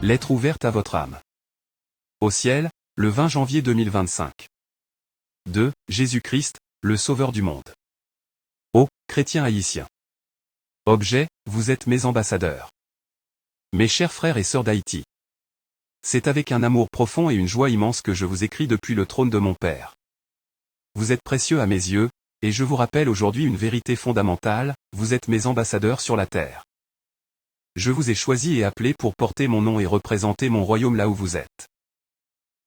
Lettre ouverte à votre âme. Au ciel, le 20 janvier 2025. 2. Jésus-Christ, le Sauveur du monde. Ô, chrétiens haïtiens. Objet, vous êtes mes ambassadeurs. Mes chers frères et sœurs d'Haïti. C'est avec un amour profond et une joie immense que je vous écris depuis le trône de mon Père. Vous êtes précieux à mes yeux, et je vous rappelle aujourd'hui une vérité fondamentale, vous êtes mes ambassadeurs sur la terre. Je vous ai choisi et appelé pour porter mon nom et représenter mon royaume là où vous êtes.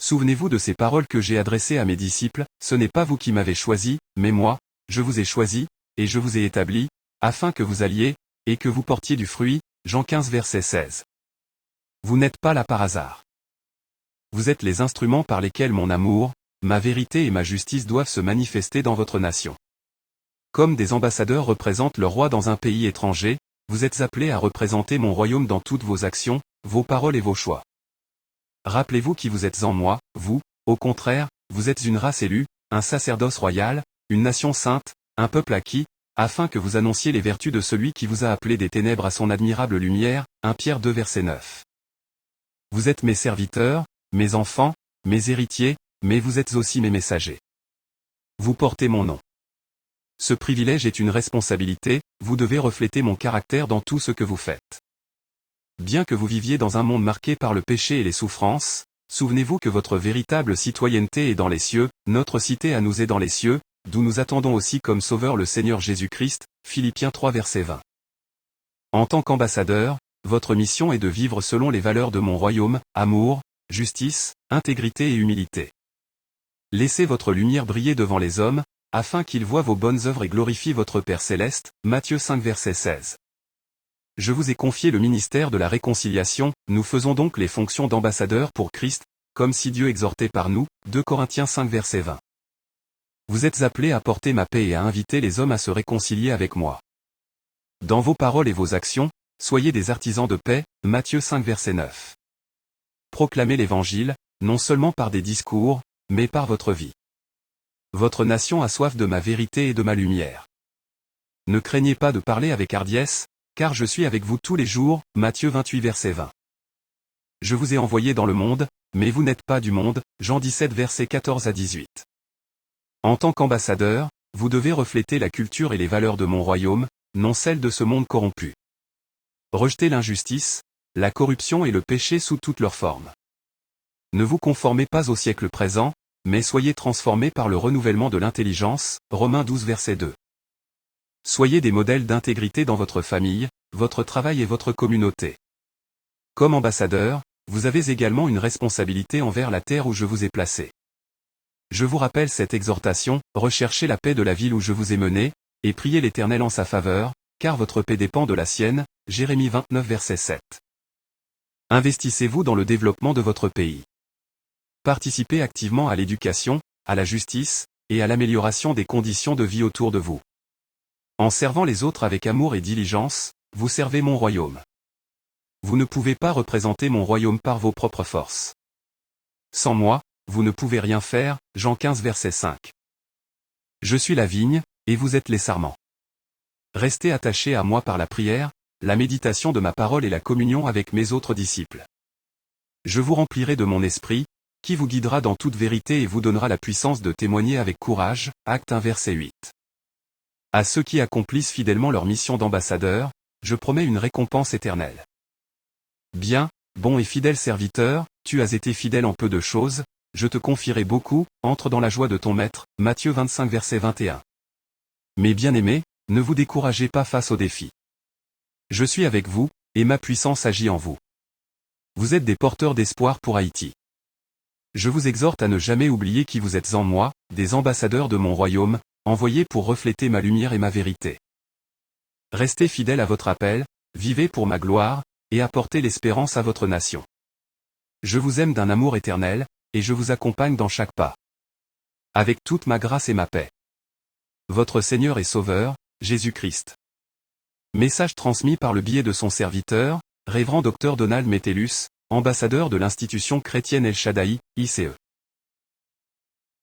Souvenez-vous de ces paroles que j'ai adressées à mes disciples, ce n'est pas vous qui m'avez choisi, mais moi, je vous ai choisi, et je vous ai établi, afin que vous alliez, et que vous portiez du fruit, Jean 15 verset 16. Vous n'êtes pas là par hasard. Vous êtes les instruments par lesquels mon amour, ma vérité et ma justice doivent se manifester dans votre nation. Comme des ambassadeurs représentent leur roi dans un pays étranger, vous êtes appelés à représenter mon royaume dans toutes vos actions, vos paroles et vos choix. Rappelez-vous qui vous êtes en moi, vous, au contraire, vous êtes une race élue, un sacerdoce royal, une nation sainte, un peuple acquis, afin que vous annonciez les vertus de celui qui vous a appelé des ténèbres à son admirable lumière, 1 Pierre 2 verset 9. Vous êtes mes serviteurs, mes enfants, mes héritiers, mais vous êtes aussi mes messagers. Vous portez mon nom. Ce privilège est une responsabilité, vous devez refléter mon caractère dans tout ce que vous faites. Bien que vous viviez dans un monde marqué par le péché et les souffrances, souvenez-vous que votre véritable citoyenneté est dans les cieux, notre cité à nous est dans les cieux, d'où nous attendons aussi comme Sauveur le Seigneur Jésus-Christ, Philippiens 3 verset 20. En tant qu'ambassadeur, votre mission est de vivre selon les valeurs de mon royaume, amour, justice, intégrité et humilité. Laissez votre lumière briller devant les hommes, afin qu'ils voient vos bonnes œuvres et glorifient votre Père céleste, Matthieu 5 verset 16. Je vous ai confié le ministère de la réconciliation, nous faisons donc les fonctions d'ambassadeurs pour Christ, comme si Dieu exhortait par nous, 2 Corinthiens 5 verset 20. Vous êtes appelés à porter ma paix et à inviter les hommes à se réconcilier avec moi. Dans vos paroles et vos actions, soyez des artisans de paix, Matthieu 5 verset 9. Proclamez l'Évangile, non seulement par des discours, mais par votre vie. Votre nation a soif de ma vérité et de ma lumière. Ne craignez pas de parler avec hardiesse, car je suis avec vous tous les jours, Matthieu 28 verset 20. Je vous ai envoyé dans le monde, mais vous n'êtes pas du monde, Jean 17 verset 14 à 18. En tant qu'ambassadeur, vous devez refléter la culture et les valeurs de mon royaume, non celles de ce monde corrompu. Rejetez l'injustice, la corruption et le péché sous toutes leurs formes. Ne vous conformez pas au siècle présent, mais soyez transformés par le renouvellement de l'intelligence, Romains 12 verset 2. Soyez des modèles d'intégrité dans votre famille, votre travail et votre communauté. Comme ambassadeur, vous avez également une responsabilité envers la terre où je vous ai placé. Je vous rappelle cette exhortation, recherchez la paix de la ville où je vous ai mené, et priez l'Éternel en sa faveur, car votre paix dépend de la sienne, Jérémie 29 verset 7. Investissez-vous dans le développement de votre pays. Participez activement à l'éducation, à la justice, et à l'amélioration des conditions de vie autour de vous. En servant les autres avec amour et diligence, vous servez mon royaume. Vous ne pouvez pas représenter mon royaume par vos propres forces. Sans moi, vous ne pouvez rien faire, Jean 15 verset 5. Je suis la vigne, et vous êtes les sarments. Restez attachés à moi par la prière, la méditation de ma parole et la communion avec mes autres disciples. Je vous remplirai de mon esprit, qui vous guidera dans toute vérité et vous donnera la puissance de témoigner avec courage, Acte 1 verset 8. À ceux qui accomplissent fidèlement leur mission d'ambassadeur, je promets une récompense éternelle. Bien, bon et fidèle serviteur, tu as été fidèle en peu de choses, je te confierai beaucoup, entre dans la joie de ton maître, Matthieu 25 verset 21. Mes bien-aimés, ne vous découragez pas face aux défis. Je suis avec vous, et ma puissance agit en vous. Vous êtes des porteurs d'espoir pour Haïti. Je vous exhorte à ne jamais oublier qui vous êtes en moi, des ambassadeurs de mon royaume, envoyés pour refléter ma lumière et ma vérité. Restez fidèles à votre appel, vivez pour ma gloire, et apportez l'espérance à votre nation. Je vous aime d'un amour éternel, et je vous accompagne dans chaque pas. Avec toute ma grâce et ma paix. Votre Seigneur et Sauveur, Jésus-Christ. Message transmis par le biais de son serviteur, Révérend Dr Donald Metellus, ambassadeur de l'institution chrétienne El Shaddai, ICE.